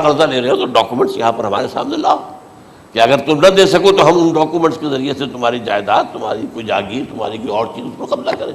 قرضہ لے رہے ہو تو ڈاکومنٹس یہاں پر ہمارے سامنے لاؤ کہ اگر تم نہ دے سکو تو ہم ان ڈاکومنٹس کے ذریعے سے تمہاری جائیداد، تمہاری کوئی جاگیر، تمہاری کوئی اور چیز اس کو قبضہ کریں۔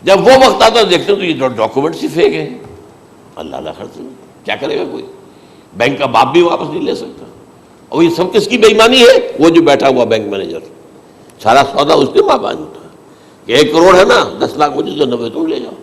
جب وہ وقت آتا ہے دیکھتے ہو تو یہ ڈاکومنٹس ہی فیک ہیں۔ اللہ اللہ خرچ کیا کرے گا کوئی؟ بینک کا باپ بھی واپس نہیں لے سکتا۔ اور یہ سب کس کی بے ایمانی ہے؟ وہ جو بیٹھا ہوا بینک مینیجر، سارا سودا اس کے ماں باپ ہوتا ہے کہ 1 کروڑ ہے نا، 10 لاکھ مجھے تو 90 تم لے جاؤ۔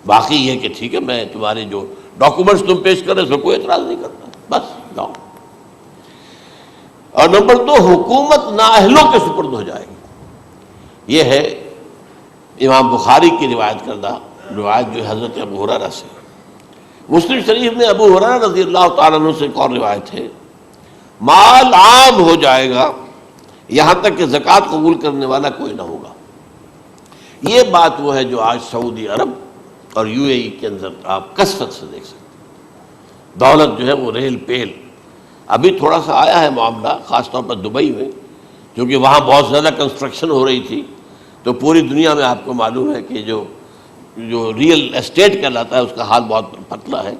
باقی یہ کہ ٹھیک ہے میں تمہارے جو ڈاکومنٹس تم پیش کر رہے اس میں کوئی اعتراض نہیں کرتا، بس جاؤ۔ اور نمبر 2، حکومت نااہلوں کے سپرد ہو جائے گی۔ یہ ہے امام بخاری کی روایت کردہ روایت جو حضرت ابو ہریرہ سے۔ مسلم شریف میں ابو ہریرہ رضی اللہ تعالیٰ عنہ سے ایک اور روایت ہے، مال عام ہو جائے گا یہاں تک کہ زکوٰۃ قبول کرنے والا کوئی نہ ہوگا۔ یہ بات وہ ہے جو آج سعودی عرب اور یو اے ای کے اندر آپ کثرت سے دیکھ سکتے ہیں۔ دولت جو ہے وہ ریل پیل، ابھی تھوڑا سا آیا ہے معاملہ خاص طور پر دبئی میں، کیونکہ وہاں بہت زیادہ کنسٹرکشن ہو رہی تھی، تو پوری دنیا میں آپ کو معلوم ہے کہ جو ریئل اسٹیٹ کہلاتا ہے اس کا حال بہت پتلا ہے،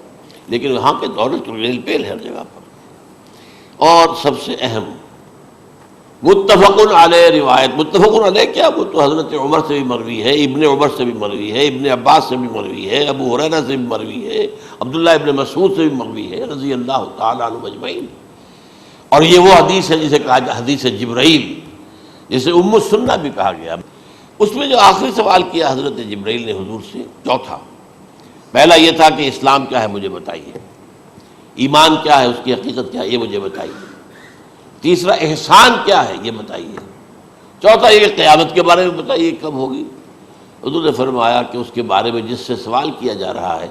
لیکن وہاں کے دولت ریل پیل ہے ہر جگہ پر۔ اور سب سے اہم متفق علیہ روایت، متفق علیہ کیا؟ وہ تو حضرت عمر سے بھی مروی ہے، ابن عمر سے بھی مروی ہے، ابن عباس سے بھی مروی ہے، ابو ہریرہ سے بھی مروی ہے، عبداللہ ابن مسعود سے بھی مروی ہے رضی اللہ تعالیٰ عنہ اجمعین۔ اور یہ وہ حدیث ہے جسے کہا حدیث جبرائیل، جسے ام السنہ بھی کہا گیا۔ اس میں جو آخری سوال کیا حضرت جبرائیل نے حضور سے، چوتھا، پہلا یہ تھا کہ اسلام کیا ہے مجھے بتائیے، ایمان کیا ہے، اس کی حقیقت کیا ہے یہ مجھے بتائیے، تیسرا احسان کیا ہے یہ بتائیے، چوتھا یہ کہ قیامت کے بارے میں بتائیے کب ہوگی۔ حضور نے فرمایا کہ اس کے بارے میں جس سے سوال کیا جا رہا ہے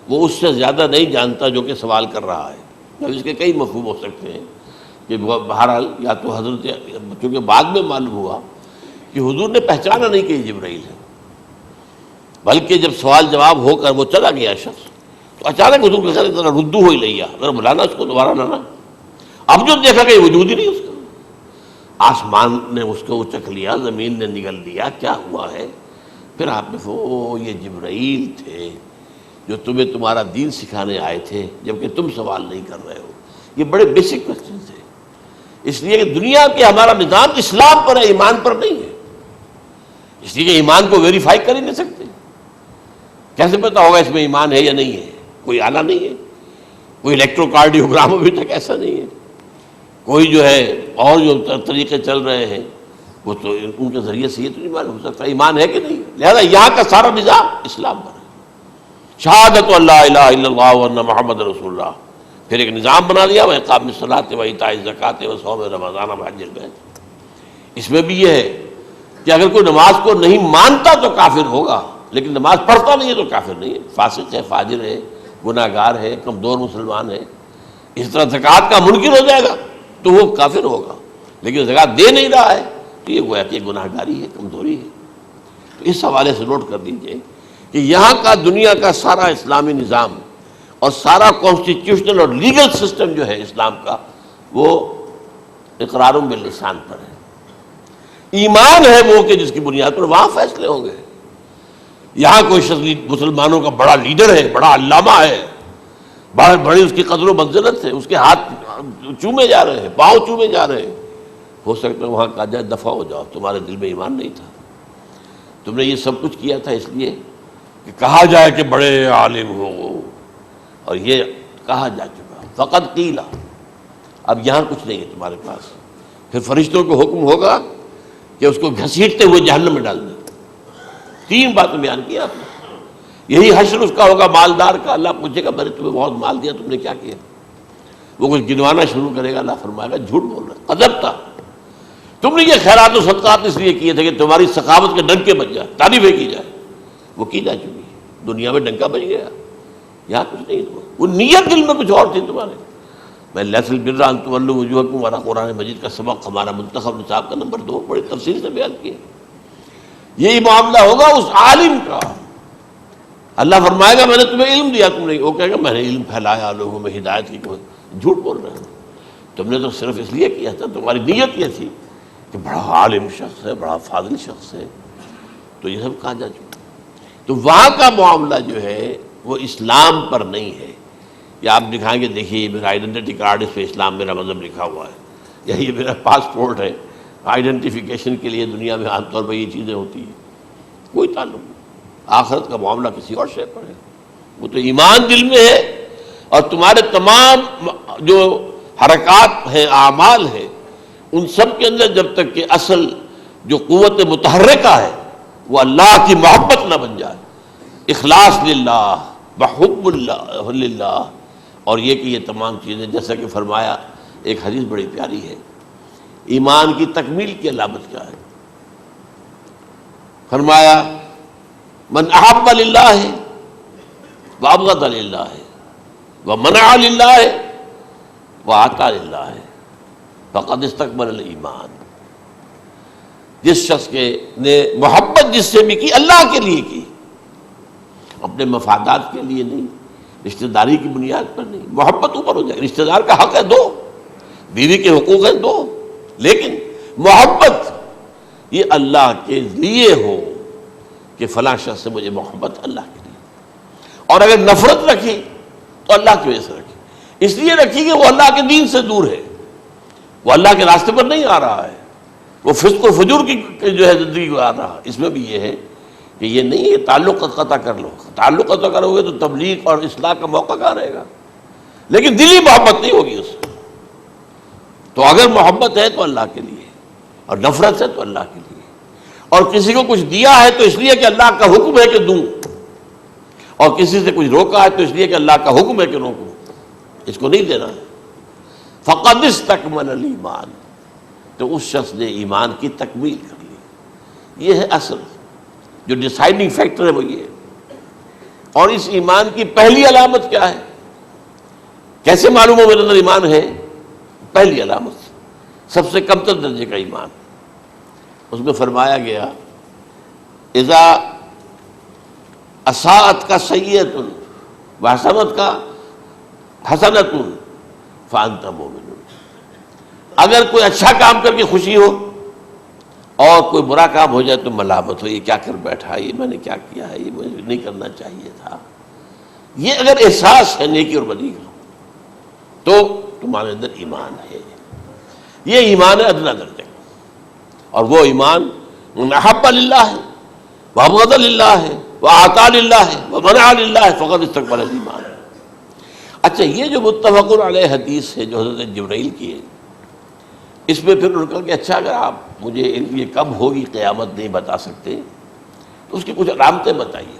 وہ اس سے زیادہ نہیں جانتا جو کہ سوال کر رہا ہے۔ اب اس کے کئی مفہوم ہو سکتے ہیں کہ بہرحال یا تو حضرت، چونکہ بعد میں معلوم ہوا کہ حضور نے پہچانا نہیں کہ یہ جبرائیل ہے، بلکہ جب سوال جواب ہو کر وہ چلا گیا شخص تو اچانک حضور کے ساتھ ذرا ردو ہو ہی لیا، ذرا بلانا اس کو دوبارہ لانا۔ اب جو دیکھا کہ وجود ہی نہیں اس کا، آسمان نے اس کو چکھ لیا، زمین نے نگل لیا، کیا ہوا ہے؟ پھر آپ نے یہ جبرائیل تھے جو تمہیں تمہارا دین سکھانے آئے تھے جبکہ تم سوال نہیں کر رہے ہو۔ یہ بڑے بیسک کوسچن تھے، اس لیے کہ دنیا کے ہمارا نظام اسلام پر ہے، ایمان پر نہیں ہے، اس لیے کہ ایمان کو ویریفائی کر ہی نہیں سکتے۔ کیسے پتا ہوگا اس میں ایمان ہے یا نہیں ہے؟ کوئی آلہ نہیں ہے، کوئی الیکٹروکارڈیوگرام ابھی تک ایسا نہیں ہے، کوئی جو ہے اور جو طریقے چل رہے ہیں وہ تو ان کے ذریعے سے یہ تو نہیں معلوم ہو سکتا ایمان ہے کہ نہیں۔ لہذا یہاں کا سارا نظام اسلام پر ہے، شہادت اللہ الہ الا اللہ وان محمد رسول اللہ، پھر ایک نظام بنا دیا وہ اقام الصلاۃ و ایتاء الزکوٰۃ و صوم رمضان و حج البیت۔ اس میں بھی یہ ہے کہ اگر کوئی نماز کو نہیں مانتا تو کافر ہوگا، لیکن نماز پڑھتا نہیں ہے تو کافر نہیں ہے، فاسق ہے، فاجر ہے، گناہ گار ہے، کمزور مسلمان ہے۔ اس طرح زکوٰۃ کا منکر ہو جائے گا تو وہ کافر ہوگا، لیکن زکوٰۃ دے نہیں رہا ہے تو یہ گویا کہ گناہ گاری ہے، کمزوری ہے۔ تو اس حوالے سے نوٹ کر دیجئے کہ یہاں کا دنیا کا سارا اسلامی نظام اور سارا کانسٹیٹیوشنل اور لیگل سسٹم جو ہے اسلام کا وہ اقرار باللسان پر ہے، ایمان ہے وہ کہ جس کی بنیاد پر وہاں فیصلے ہوں گے۔ یہاں کوئی شخص مسلمانوں کا بڑا لیڈر ہے، بڑا علامہ ہے، بڑی اس کی قدر و منزلت ہے، اس کے ہاتھ چومے جا رہے ہیں، پاؤں چومے جا رہے ہیں، ہو سکتا ہے وہاں کہا جائے دفع ہو جاؤ، تمہارے دل میں ایمان نہیں تھا، تم نے یہ سب کچھ کیا تھا اس لیے کہ کہا جائے کہ بڑے عالم ہو، اور یہ کہا جا چکا فقط قیلا، اب یہاں کچھ نہیں ہے تمہارے پاس۔ پھر فرشتوں کو حکم ہوگا کہ اس کو گھسیٹتے ہوئے جہنم میں ڈال دیں۔ 3 باتیں بیان کی آپ نے، یہی حشر اس کا ہوگا مالدار کا، اللہ پوچھے گا میں نے تمہیں بہت مال دیا، تم نے کیا کیا؟ وہ کچھ گنوانا شروع کرے گا، اللہ فرمائے گا جھوٹ بول رہا ہے، قذبت، تم نے یہ خیرات و صدقات اس لیے کیے تھے کہ تمہاری سخاوت کے ڈنکے بج جائے، تعریفیں کی جائے، وہ کی جا چکی ہے، دنیا میں ڈنکا بج گیا، یہاں کچھ نہیں، وہ نیت دل میں کچھ اور تھی تمہارے۔ میں لیس البر ان تولوا وجوہکم والا قرآن مجید کا سبق ہمارا منتخب نصاب کا نمبر 2 بڑی تفصیل سے بیان کیا۔ یہی معاملہ ہوگا اس عالم کا، اللہ فرمائے گا میں نے تمہیں علم دیا، تم نہیں، وہ کہے گا میں نے علم پھیلایا لوگوں میں ہدایت کی، جھوٹ بول رہے ہو، تم نے تو صرف اس لیے کیا تھا، تمہاری نیت یہ تھی کہ بڑا عالم شخص ہے، بڑا فاضل شخص ہے، تو یہ سب کہا جا چکا۔ تو وہاں کا معاملہ جو ہے وہ اسلام پر نہیں ہے، یا آپ دکھائیں گے دیکھیے یہ میرا آئیڈینٹی کارڈ، اس پہ اسلام میرا مذہب لکھا ہوا ہے، یا یہ میرا پاسپورٹ ہے، آئیڈینٹیفیکیشن کے لیے دنیا میں عام طور پر یہ چیزیں ہوتی ہیں، کوئی تعلق نہیں۔ آخرت کا معاملہ کسی اور شے پر ہے، وہ تو ایمان دل میں ہے، اور تمہارے تمام جو حرکات ہیں، اعمال ہیں، ان سب کے اندر جب تک کہ اصل جو قوت متحرکہ ہے وہ اللہ کی محبت نہ بن جائے، اخلاص للہ، بحب اللہ للہ، اور یہ کہ یہ تمام چیزیں جیسا کہ فرمایا، ایک حدیث بڑی پیاری ہے، ایمان کی تکمیل کی علامت کیا ہے؟ فرمایا من احب للہ وابغض للہ ومنع للہ واعطى للہ فقد استکمل الایمان۔ جس شخص نے محبت جس سے بھی کی، اللہ کے لیے کی، اپنے مفادات کے لیے نہیں، رشتہ داری کی بنیاد پر نہیں، محبت اوپر ہو جائے، رشتہ دار کا حق ہے دو، بیوی کے حقوق ہیں دو، لیکن محبت یہ اللہ کے لیے ہو کہ فلاں شخص سے مجھے محبت اللہ کے لیے، اور اگر نفرت رکھی تو اللہ کی وجہ سے رکھی، اس لیے رکھی کہ وہ اللہ کے دین سے دور ہے، وہ اللہ کے راستے پر نہیں آ رہا ہے، وہ فسق و فجور کی جو ہے زندگی کو آ رہا۔ اس میں بھی یہ ہے کہ یہ نہیں ہے تعلق قطع کر لو، تعلق قطع کرو گے تو تبلیغ اور اصلاح کا موقع کہاں رہے گا، لیکن دلی محبت نہیں ہوگی اس سے۔ تو اگر محبت ہے تو اللہ کے لیے، اور نفرت ہے تو اللہ کے لیے، اور کسی کو کچھ دیا ہے تو اس لیے کہ اللہ کا حکم ہے کہ دوں، اور کسی سے کچھ روکا ہے تو اس لیے کہ اللہ کا حکم ہے کہ روکوں، اس کو نہیں دینا ہے۔ فقد استکمل الایمان، تو اس شخص نے ایمان کی تکمیل کر لی۔ یہ ہے اصل جو ڈیسائیڈنگ فیکٹر ہے، وہ یہ ہے۔ اور اس ایمان کی پہلی علامت کیا ہے؟ کیسے معلوم ہو میرے اندر ایمان ہے؟ پہلی علامت سب سے کم تر درجے کا ایمان، اس میں فرمایا گیا اذا اساءت کا سیئۃ وحسنت کا حسنۃ فانت مومن، اگر کوئی اچھا کام کر کے خوشی ہو اور کوئی برا کام ہو جائے تو ملامت ہو، یہ کیا کر بیٹھا، یہ میں نے کیا کیا ہے، یہ مجھے نہیں کرنا چاہیے تھا، یہ اگر احساس ہے نیکی اور بدی کا تو تمہارے اندر ایمان ہے۔ یہ ایمان ہے ادنا درجے کا، اور وہ ایمان من احب للہ ہے، وابغض للہ ہے، واعطى للہ ہے، ومنع للہ ہے، فقد استکمل الایمان۔ اچھا، یہ جو متفق علیہ حدیث ہے جو حضرت جبرائیل کی ہے، اس میں پھر انہوں نے کہا کہ اچھا اگر آپ مجھے یہ کب ہوگی قیامت نہیں بتا سکتے تو اس کی کچھ علامتیں بتائیے۔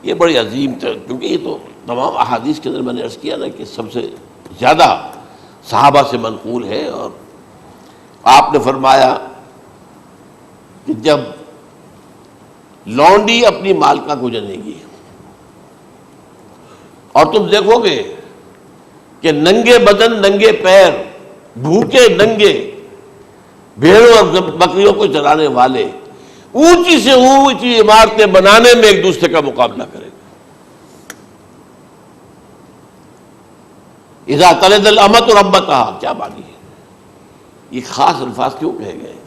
یہ بڑی عظیم تر، کیونکہ یہ تو تمام احادیث کے اندر میں نے عرض کیا نا کہ سب سے زیادہ صحابہ سے منقول ہے، اور آپ نے فرمایا کہ جب لونڈی اپنی مالکہ کو جنے گی اور تم دیکھو گے کہ ننگے بدن ننگے پیر بھوکے ننگے بھیڑوں اور بکریوں کو چرانے والے اونچی سے اونچی عمارتیں بنانے میں ایک دوسرے کا مقابلہ کریں گے۔ اذا تلد الامۃ ربتها، کیا بانی ہے؟ یہ خاص الفاظ کیوں کہے گئے؟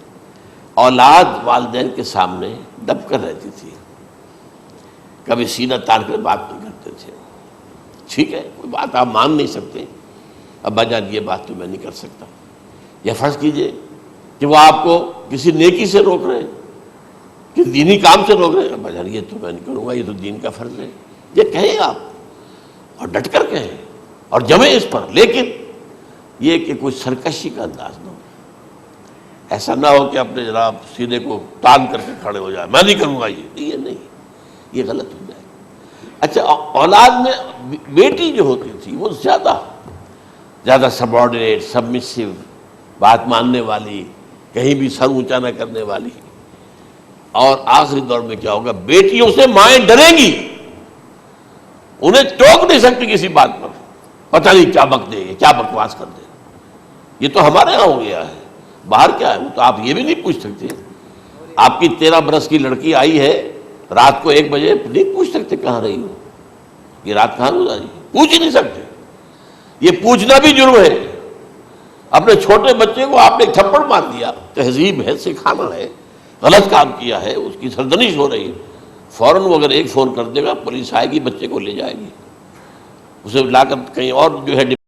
اولاد والدین کے سامنے دب کر رہتی تھی، کبھی سینہ تان کر بات نہیں کرتے تھے، ٹھیک ہے کوئی بات آپ مان نہیں سکتے، ابا جان یہ بات تو میں نہیں کر سکتا، یا فرض کیجئے کہ وہ آپ کو کسی نیکی سے روک رہے ہیں، کہ دینی کام سے روک رہے ہیں، ابا جان یہ تو میں نہیں کروں گا، یہ تو دین کا فرض ہے، یہ کہیں آپ اور ڈٹ کر کہیں اور جمیں اس پر، لیکن یہ کہ کوئی سرکشی کا انداز نہ ہو، ایسا نہ ہو کہ اپنے جناب سینے کو تان کر کے کھڑے ہو جائے، میں نہیں کروں گا، یہ نہیں، یہ غلط ہو جائے۔ اچھا، اولاد میں بیٹی جو ہوتی تھی وہ زیادہ سبارڈینیٹ، سبمسیو، بات ماننے والی، کہیں بھی سر اونچا نہ کرنے والی، اور آخری دور میں کیا ہوگا، بیٹیوں سے مائیں ڈریں گی، انہیں ٹوک نہیں سکتی کسی بات پر، پتہ نہیں کیا بک دے گے، کیا بکواس کر دے گا۔ یہ تو ہمارے ہاں ہو گیا ہے، باہر کیا ہے وہ تو آپ یہ بھی نہیں پوچھ سکتے۔ آپ کی 13 برس کی لڑکی آئی ہے رات کو 1 بجے، نہیں پوچھ سکتے کہاں رہی ہو، یہ رات کہاں گزاری، پوچھ ہی نہیں سکتے، یہ پوچھنا بھی جرم ہے۔ اپنے چھوٹے بچے کو آپ نے ایک تھپڑ مار دیا، تہذیب ہے، سکھانا ہے، غلط کام کیا ہے، اس کی سرزنش ہو رہی ہے، فوراً وہ اگر ایک فون کر دے گا پولیس آئے گی، بچے کو لے جائے گی، اسے لا کر کہیں اور جو ہے